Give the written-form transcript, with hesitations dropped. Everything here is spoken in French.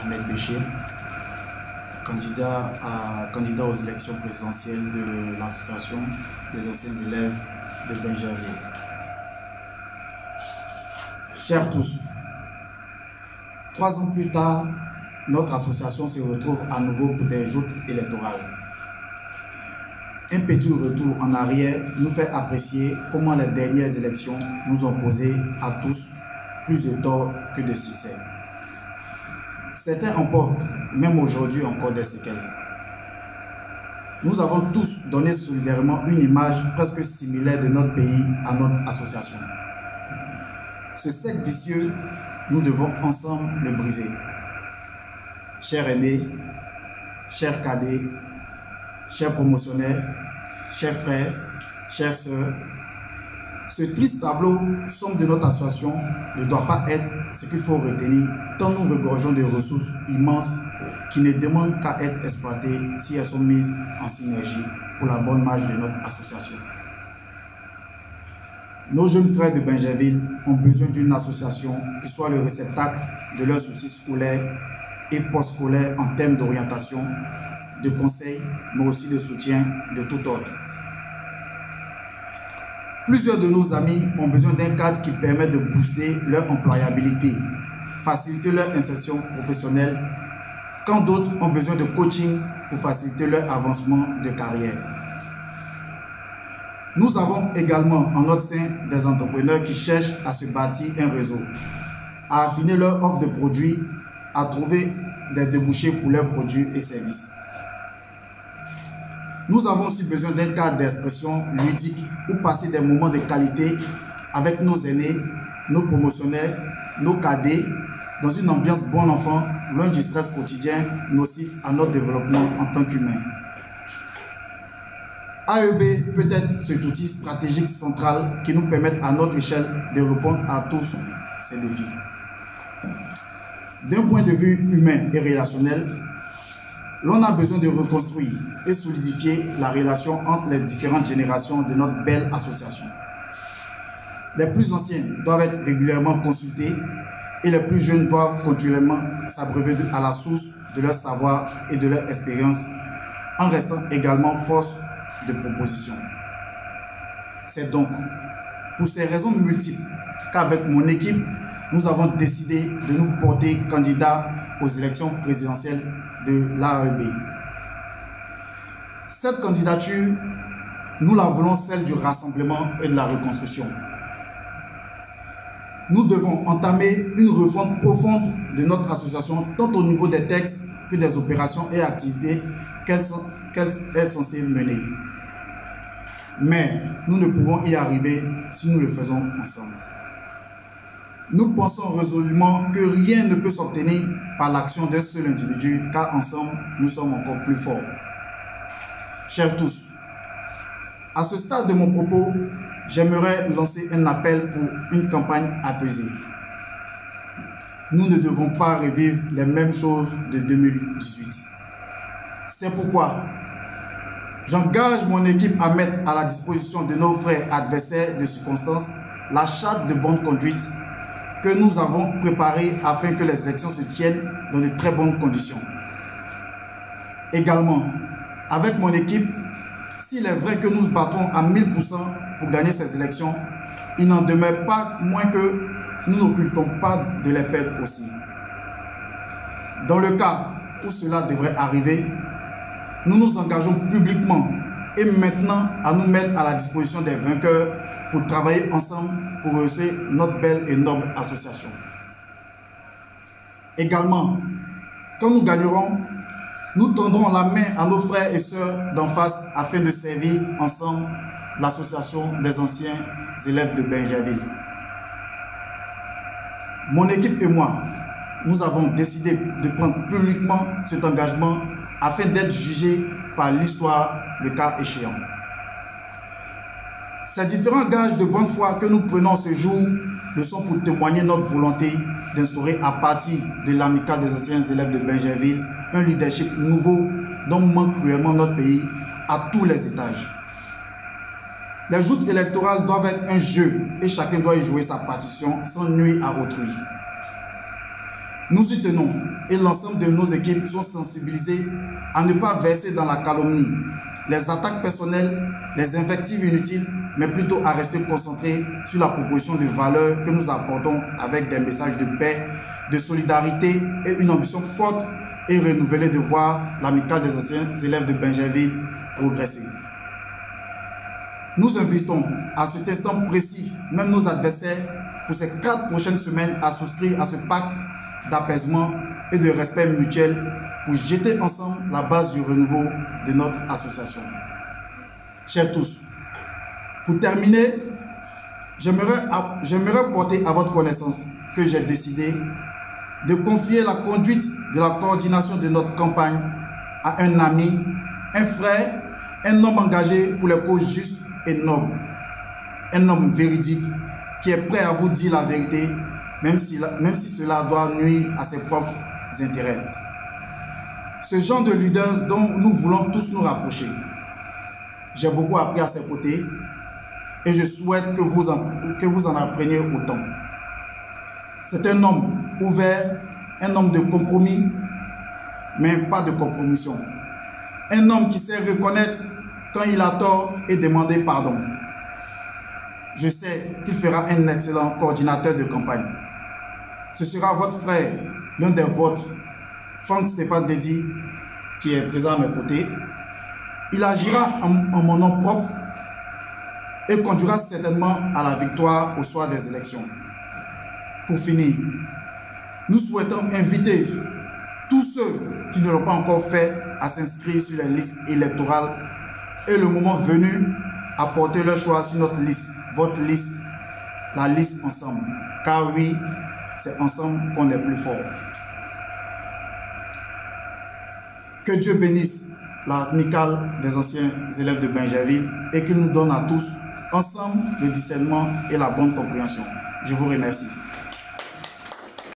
Ahmed Béchir, candidat aux élections présidentielles de l'association des anciens élèves de Benjerville. Chers tous, 3 ans plus tard, notre association se retrouve à nouveau pour des joutes électorales. Un petit retour en arrière nous fait apprécier comment les dernières élections nous ont causé à tous plus de tort que de succès. Certains emportent, même aujourd'hui, encore des séquelles. Nous avons tous donné solidairement une image presque similaire de notre pays à notre association. Ce cercle vicieux, nous devons ensemble le briser. Chers aînés, chers cadets, chers promotionnaires, chers frères, chères sœurs, ce triste tableau sombre de notre association ne doit pas être ce qu'il faut retenir tant nous regorgeons de ressources immenses qui ne demandent qu'à être exploitées si elles sont mises en synergie pour la bonne marche de notre association. Nos jeunes frères de Benjerville ont besoin d'une association qui soit le réceptacle de leurs soucis scolaires et post-scolaires en termes d'orientation, de conseils, mais aussi de soutien de tout ordre. Plusieurs de nos amis ont besoin d'un cadre qui permet de booster leur employabilité, faciliter leur insertion professionnelle, quand d'autres ont besoin de coaching pour faciliter leur avancement de carrière. Nous avons également en notre sein des entrepreneurs qui cherchent à se bâtir un réseau, à affiner leur offre de produits, à trouver des débouchés pour leurs produits et services. Nous avons aussi besoin d'un cadre d'expression ludique où passer des moments de qualité avec nos aînés, nos promotionnaires, nos cadets, dans une ambiance bon enfant, loin du stress quotidien nocif à notre développement en tant qu'humain. AEB peut être cet outil stratégique central qui nous permet à notre échelle de répondre à tous ces défis. D'un point de vue humain et relationnel, l'on a besoin de reconstruire et solidifier la relation entre les différentes générations de notre belle association. Les plus anciens doivent être régulièrement consultés et les plus jeunes doivent continuellement s'abreuver à la source de leur savoir et de leur expérience en restant également force de proposition. C'est donc pour ces raisons multiples qu'avec mon équipe, nous avons décidé de nous porter candidats aux élections présidentielles de l'AEB. Cette candidature, nous la voulons celle du rassemblement et de la reconstruction. Nous devons entamer une refonte profonde de notre association, tant au niveau des textes que des opérations et activités qu'elle est censée mener. Mais nous ne pouvons y arriver si nous le faisons ensemble. Nous pensons résolument que rien ne peut s'obtenir par l'action d'un seul individu, car ensemble, nous sommes encore plus forts. Chers tous, à ce stade de mon propos, j'aimerais lancer un appel pour une campagne apaisée. Nous ne devons pas revivre les mêmes choses de 2018. C'est pourquoi j'engage mon équipe à mettre à la disposition de nos frères adversaires de circonstances la charte de bonne conduite que nous avons préparée afin que les élections se tiennent dans de très bonnes conditions. Également, avec mon équipe, s'il est vrai que nous nous battons à 1000% pour gagner ces élections, il n'en demeure pas moins que nous n'occultons pas de les perdre aussi. Dans le cas où cela devrait arriver, nous nous engageons publiquement et maintenant à nous mettre à la disposition des vainqueurs pour travailler ensemble pour réussir notre belle et noble association. Également, quand nous gagnerons, nous tendrons la main à nos frères et sœurs d'en face afin de servir ensemble l'association des anciens élèves de Benjerville. Mon équipe et moi, nous avons décidé de prendre publiquement cet engagement afin d'être jugés par l'histoire le cas échéant. Ces différents gages de bonne foi que nous prenons ce jour ne sont pour témoigner notre volonté d'instaurer à partir de l'amicale des anciens élèves de Benjerville un leadership nouveau dont manque cruellement notre pays à tous les étages. Les joutes électorales doivent être un jeu et chacun doit y jouer sa partition sans nuire à autrui. Nous y tenons et l'ensemble de nos équipes sont sensibilisés à ne pas verser dans la calomnie, les attaques personnelles, les invectives inutiles, mais plutôt à rester concentrés sur la proposition de valeurs que nous apportons avec des messages de paix, de solidarité et une ambition forte et renouvelée de voir l'amicale des anciens élèves de Bingerville progresser. Nous invitons à cet instant précis, même nos adversaires, pour ces 4 prochaines semaines à souscrire à ce pacte d'apaisement et de respect mutuel pour jeter ensemble la base du renouveau de notre association. Chers tous, pour terminer, j'aimerais porter à votre connaissance que j'ai décidé de confier la conduite de la coordination de notre campagne à un ami, un frère, un homme engagé pour les causes justes et nobles, un homme véridique qui est prêt à vous dire la vérité, même si cela doit nuire à ses propres intérêts. Ce genre de leader dont nous voulons tous nous rapprocher. J'ai beaucoup appris à ses côtés et je souhaite que vous en appreniez autant. C'est un homme ouvert, un homme de compromis, mais pas de compromission. Un homme qui sait reconnaître quand il a tort et demander pardon. Je sais qu'il fera un excellent coordinateur de campagne. Ce sera votre frère, l'un des vôtres, Franck Stéphane Dédi, qui est présent à mes côtés. Il agira en mon nom propre et conduira certainement à la victoire au soir des élections. Pour finir, nous souhaitons inviter tous ceux qui ne l'ont pas encore fait à s'inscrire sur les listes électorales et le moment venu à porter leur choix sur notre liste, votre liste, la liste ensemble. Car oui, c'est ensemble qu'on est plus fort. Que Dieu bénisse l'amicale des anciens élèves de Bingerville et qu'il nous donne à tous ensemble le discernement et la bonne compréhension. Je vous remercie.